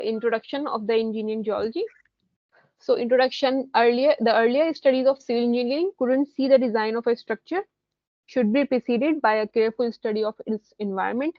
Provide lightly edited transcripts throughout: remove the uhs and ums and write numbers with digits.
Introduction of the engineering geology. So introduction, the earlier studies of civil engineering couldn't see the design of a structure should be preceded by a careful study of its environment,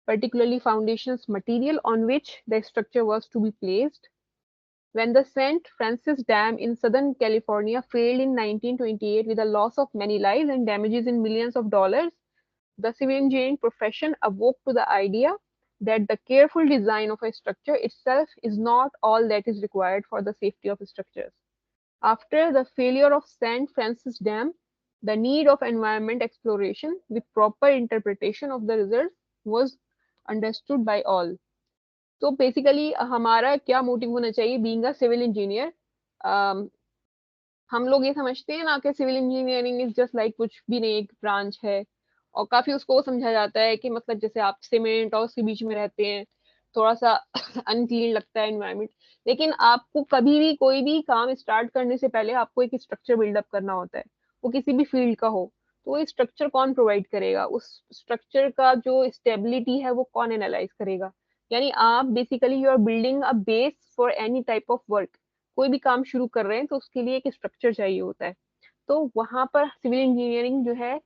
particularly foundations material on which the structure was to be placed. When the St. Francis Dam in Southern California failed in 1928 with the loss of many lives and damages in millions of dollars, the civil engineering profession awoke to the idea that the careful design of a structure itself is not all that is required for the safety of structures. After the failure of St. Francis Dam, the need of environment exploration with proper interpretation of the results was understood by all. तो basically हमारा क्या motive होना चाहिए being a civil engineer? हम लोग ये समझते हैं ना कि civil engineering is just like कुछ भी नहीं, एक ब्रांच है। और काफी उसको समझा जाता है कि मतलब जैसे आप सीमेंट और उसके बीच में रहते हैं, थोड़ा सा अनक्लीन लगता है एनवायरनमेंट। लेकिन आपको कभी भी कोई भी काम स्टार्ट करने से पहले आपको एक स्ट्रक्चर बिल्डअप करना होता है, वो किसी भी फील्ड का हो। तो वो स्ट्रक्चर कौन प्रोवाइड करेगा? उस स्ट्रक्चर का जो स्टेबिलिटी है वो कौन एनालाइज करेगा? यानी आप basically you are building a base for any type of work. कोई भी काम शुरू कर रहे हैं तो उसके लिए एक स्ट्रक्चर चाहिए होता है। तो वहां पर सिविल इंजीनियरिंग जो है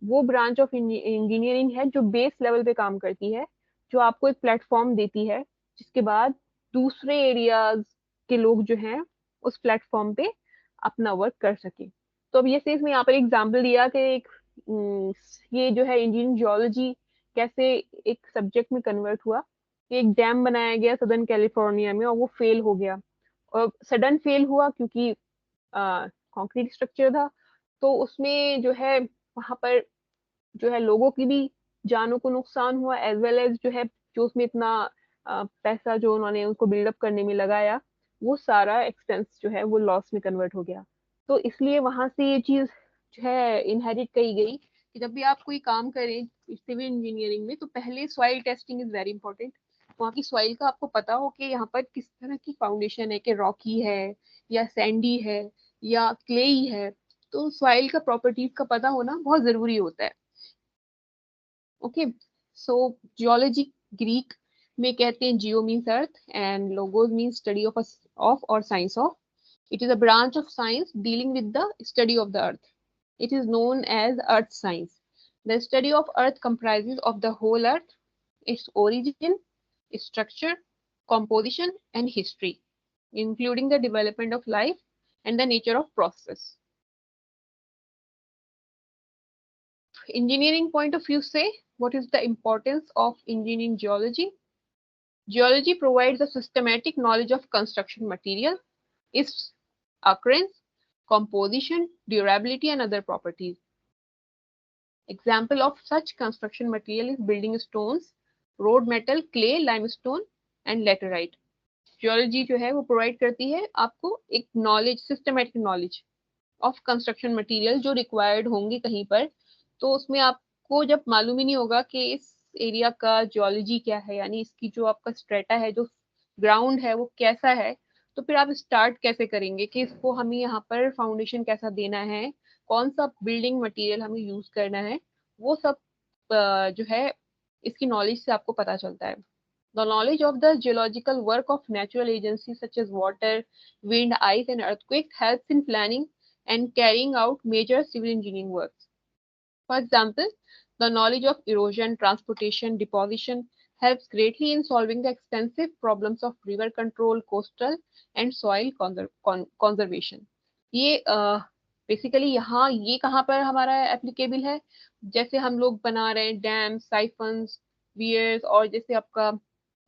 वो ब्रांच ऑफ इंजीनियरिंग है जो बेस लेवल पे काम करती है, जो आपको एक प्लेटफॉर्म देती है, जिसके बाद दूसरे एरियाज के लोग जो हैं उस प्लेटफॉर्म पे अपना वर्क कर सके। तो अब ये सिर्फ मैं यहाँ पर एग्जाम्पल दिया कि एक ये जो है इंजीनियरिंग जियोलॉजी कैसे एक सब्जेक्ट में कन्वर्ट हुआ। एक डैम बनाया गया सदर्न कैलिफोर्निया में और वो फेल हो गया, और सडन फेल हुआ क्योंकि कंक्रीट स्ट्रक्चर था। तो उसमें जो है वहां पर जो है लोगों की भी जानों को नुकसान हुआ, एज वेल एज जो है जो उसमें इतना पैसा जो उन्होंने उसको बिल्डअप करने में लगाया, वो सारा एक्सपेंस जो है वो लॉस में कन्वर्ट हो गया। तो इसलिए वहां से ये चीज जो है इनहेरिट करी गई कि जब भी आप कोई काम करें सिविल इंजीनियरिंग में तो पहले soil testing is very important. वहाँ की सॉइल का आपको पता हो कि यहाँ पर किस तरह की फाउंडेशन है, कि रॉकी है या सैंडी है या क्लेई है। तो सॉइल का प्रॉपर्टीज का पता होना बहुत जरूरी होता है। ओके, सो जियोलॉजी ग्रीक में कहते हैं geo means earth and logos means study of और science of. It is a branch of science dealing with the study of the earth. It is known as earth science. The study of earth comprises of the whole earth, its origin, structure, composition, and history, including the development of life and the nature of process. Engineering point of view say, what is the importance of engineering geology? Geology provides a systematic knowledge of construction material, its occurrence, composition, durability, and other properties. Example of such construction material is building stones, road metal, clay, limestone, and laterite. Geology जो है वो provide करती है आपको एक knowledge, systematic knowledge of construction material जो required होंगे कहीं पर। तो उसमें आपको जब मालूम ही नहीं होगा कि इस एरिया का जियोलॉजी क्या है, यानी इसकी जो आपका स्ट्रेटा है, जो ग्राउंड है वो कैसा है, तो फिर आप स्टार्ट कैसे करेंगे कि इसको हमें यहाँ पर फाउंडेशन कैसा देना है, कौन सा बिल्डिंग मटेरियल हमें यूज करना है, वो सब जो है इसकी नॉलेज से आपको पता चलता है। The knowledge of the geological work of natural agencies such as water, wind, ice, and earthquake helps in planning and carrying out major civil engineering works. For example, the knowledge of erosion, transportation, deposition helps greatly in solving the extensive problems of river control, coastal, and soil conservation. ये basically यहाँ ये कहाँ पर हमारा applicable है? जैसे हम लोग बना रहे हैं डैम, साइफन्स, वियर्स, और जैसे आपका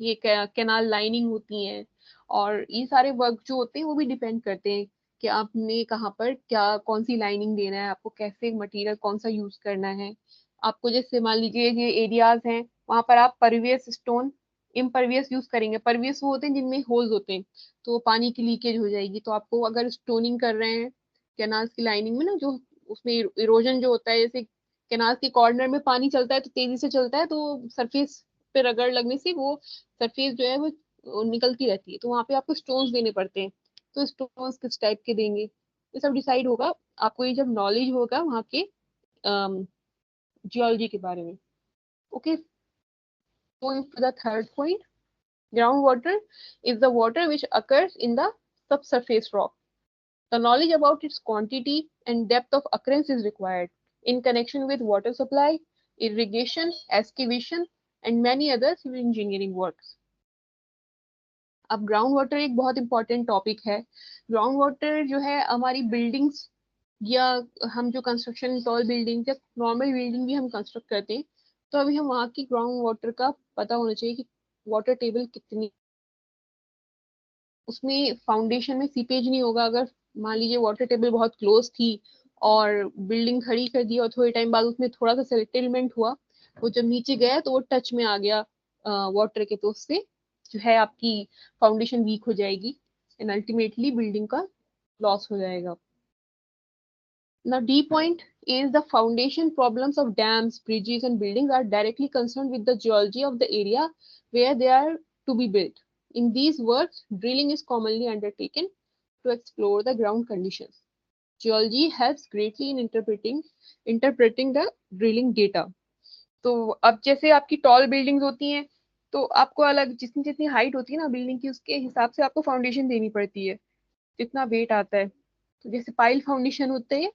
ये कैनाल लाइनिंग होती है, और ये सारे वर्क जो होते हैं वो भी डिपेंड करते हैं कि आपने कहाँ पर क्या कौन सी लाइनिंग देना है, आपको कैसे मटेरियल कौन सा यूज करना है। आपको जैसे मान लीजिए ये एरियाज हैं, वहां पर आप परवियस स्टोन, इम्परवियस यूज करेंगे। परवियस वो होते हैं जिनमें होल्स होते हैं, तो पानी की लीकेज हो जाएगी। तो आपको अगर स्टोनिंग कर रहे हैं कैनाल्स की लाइनिंग में ना, जो उसमें इरोजन जो होता है, जैसे कैनाल्स के कॉर्नर में पानी चलता है तो तेजी से चलता है, तो सरफेस पे रगड़ लगने से वो सरफेस जो है वो निकलती रहती है, तो वहां पे आपको स्टोन्स देने पड़ते हैं। तो स्टोन्स किस टाइप के देंगे ये सब डिसाइड होगा आपको ये जब नॉलेज होगा वहाँ के जियोलॉजी के बारे में। Okay, going to the third point, Groundwater is the water which occurs in the subsurface rock. The knowledge about its quantity and depth of occurrence is required in connection with water supply, irrigation, excavation, and many other civil engineering works. अब ground water एक बहुत important topic है. Ground water जो है हमारी buildings या हम जो कंस्ट्रक्शन टॉल बिल्डिंग या नॉर्मल बिल्डिंग भी हम कंस्ट्रक्ट करते हैं तो अभी हम वहाँ की ग्राउंड वाटर का पता होना चाहिए कि वाटर टेबल कितनी, उसमें फाउंडेशन में सीपेज नहीं होगा. अगर मान लीजिए वाटर टेबल बहुत क्लोज थी और बिल्डिंग खड़ी कर दी और थोड़े टाइम बाद उसमें थोड़ा सा सेटलमेंट हुआ, वो जब नीचे गया तो वो टच में आ गया वाटर के, तो उससे जो है आपकी फाउंडेशन वीक हो जाएगी एंड अल्टीमेटली बिल्डिंग का लॉस हो जाएगा. Now, D point is the foundation problems of dams, bridges, and buildings are directly concerned with the geology of the area where they are to be built. In these works, drilling is commonly undertaken to explore the ground conditions. Geology helps greatly in interpreting the drilling data. तो अब जैसे आपकी tall buildings होती हैं तो आपको अलग जितनी जितनी हाइट होती है ना बिल्डिंग की उसके हिसाब से आपको फाउंडेशन देनी पड़ती है, जितना वेट आता है. तो जैसे पाइल फाउंडेशन होते हैं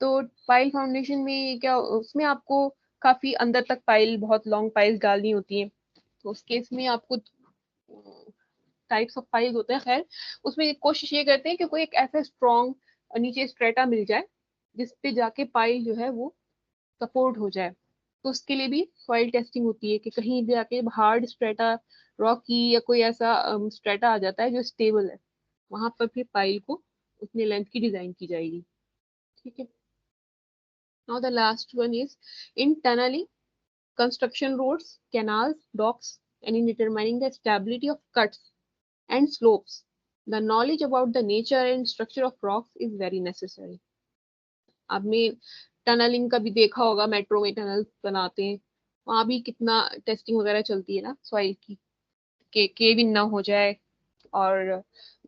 तो पाइल फाउंडेशन में क्या उसमें आपको काफी अंदर तक पाइल, बहुत लॉन्ग पाइल्स डालनी होती है. तो उस केस में आपको टाइप्स ऑफ पाइल्स होते हैं. खैर उसमें कोशिश ये करते हैं कि कोई एक ऐसा स्ट्रॉन्ग नीचे स्ट्रेटा मिल जाए जिसपे जाके पाइल जो है वो सपोर्ट हो जाए. तो उसके लिए भी सॉइल टेस्टिंग होती है कि कहीं भी जाके हार्ड स्ट्रेटा रॉकी या कोई ऐसा स्ट्रेटा आ जाता है जो स्टेबल है, वहां पर फिर पाइल को उतने लेंथ की डिजाइन की जाएगी. ठीक है. Now the last one is in tunneling, construction roads, canals, docks, and in determining the stability of cuts and slopes. The knowledge about the nature and structure of rocks is very necessary. आपने tunnelling का भी देखा होगा, metro में tunnel बनाते हैं, वहां भी कितना टेस्टिंग वगैरह चलती है ना सॉइल की, के केव इन ना हो जाए और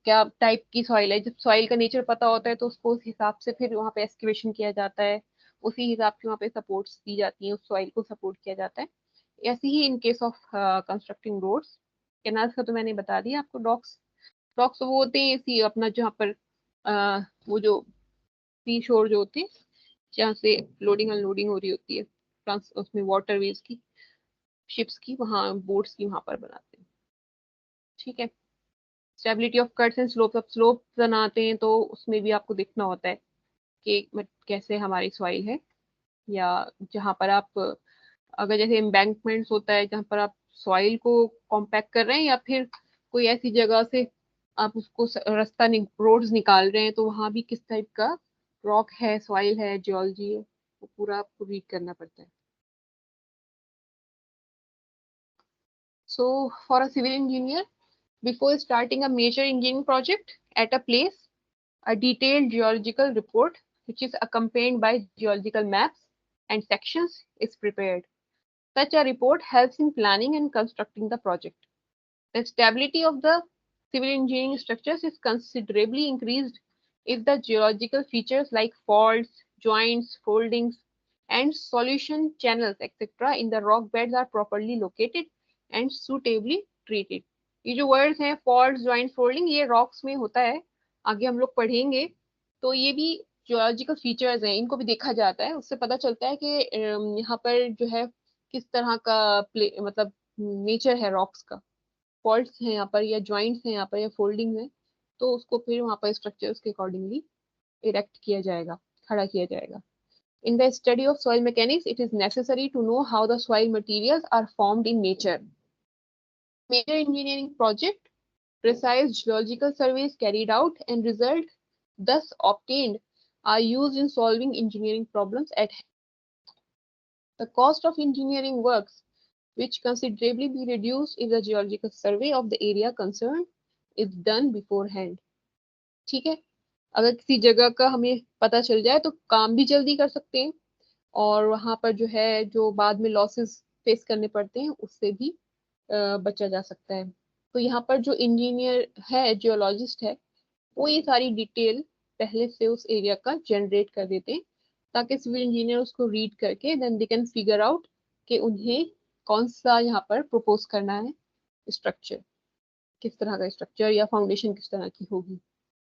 क्या टाइप की सॉइल है. जब सॉइल का नेचर पता होता है तो उसको उस हिसाब से फिर वहाँ पे एक्सकेवेशन किया जाता है, उसी हिसाब से वहाँ पे सपोर्ट्स दी जाती हैं, उस सॉइल को सपोर्ट किया जाता है. ऐसे ही in case of constructing roads. Canals का तो मैंने बता दिया आपको. डॉक्स, डॉक्स वो होते हैं ऐसी अपना जहाँ पर वो जो सी शोर जो होते हैं जहाँ से लोडिंग अनलोडिंग हो रही होती है, उसमें वाटर वेज की, शिप्स की, वहाँ बोट्स की वहाँ पर बनाते हैं. ठीक है. Stability of cuts and slope, अब स्लोप बनाते हैं तो उसमें भी आपको देखना होता है कि कैसे हमारी सॉइल है, या जहाँ पर आप अगर जैसे एम्बैंकमेंट्स होता है जहाँ पर आप सॉइल को कॉम्पैक्ट कर रहे हैं या फिर कोई ऐसी जगह से आप उसको रास्ता रोड्स निकाल रहे हैं तो वहां भी किस टाइप का रॉक है, सॉइल है, जियोलॉजी है, वो पूरा आपको रीड करना पड़ता है. So for a civil engineer, before starting a major engineering project at a place, a detailed geological report, which is accompanied by geological maps and sections, is prepared. Such a report helps in planning and constructing the project. The stability of the civil engineering structures is considerably increased if the geological features like faults, joints, foldings, and solution channels, etc., in the rock beds are properly located and suitably treated. ये जो words हैं fault, joint, folding, ये rocks में होता है, आगे हम लोग पढ़ेंगे. तो ये भी जियोलॉजिकल फीचर्स हैं, इनको भी देखा जाता है. उससे पता चलता है कि यहाँ पर जो है किस तरह का मतलब नेचर है रॉक्स का, फॉल्ट्स हैं यहाँ पर या ज्वाइंट्स हैं यहाँ पर या फोल्डिंग है, तो उसको फिर वहाँ पर स्ट्रक्चर्स के अकॉर्डिंगली इरेक्ट किया जाएगा, खड़ा किया जाएगा. In the study of soil mechanics, it is necessary to know how the soil materials are formed in nature. Major engineering project, precise geological surveys carried out and result thus obtained are used in solving engineering problems at hand. The cost of engineering works which considerably be reduced if the geological survey of the area concerned is done beforehand. ठीक है. अगर किसी जगह का हमें पता चल जाए तो काम भी जल्दी कर सकते हैं और वहां पर जो है जो बाद में लॉसेस फेस करने पड़ते हैं उससे भी बचा जा सकता है. तो यहाँ पर जो इंजीनियर है, जियोलॉजिस्ट है, वो ये सारी डिटेल पहले से उस एरिया का जनरेट कर देते हैं ताकि सिविल इंजीनियर उसको रीड करके then they can figure out कि उन्हें कौन सा यहाँ पर प्रपोज करना है स्ट्रक्चर. किस तरह का स्ट्रक्चर या फाउंडेशन किस तरह की होगी?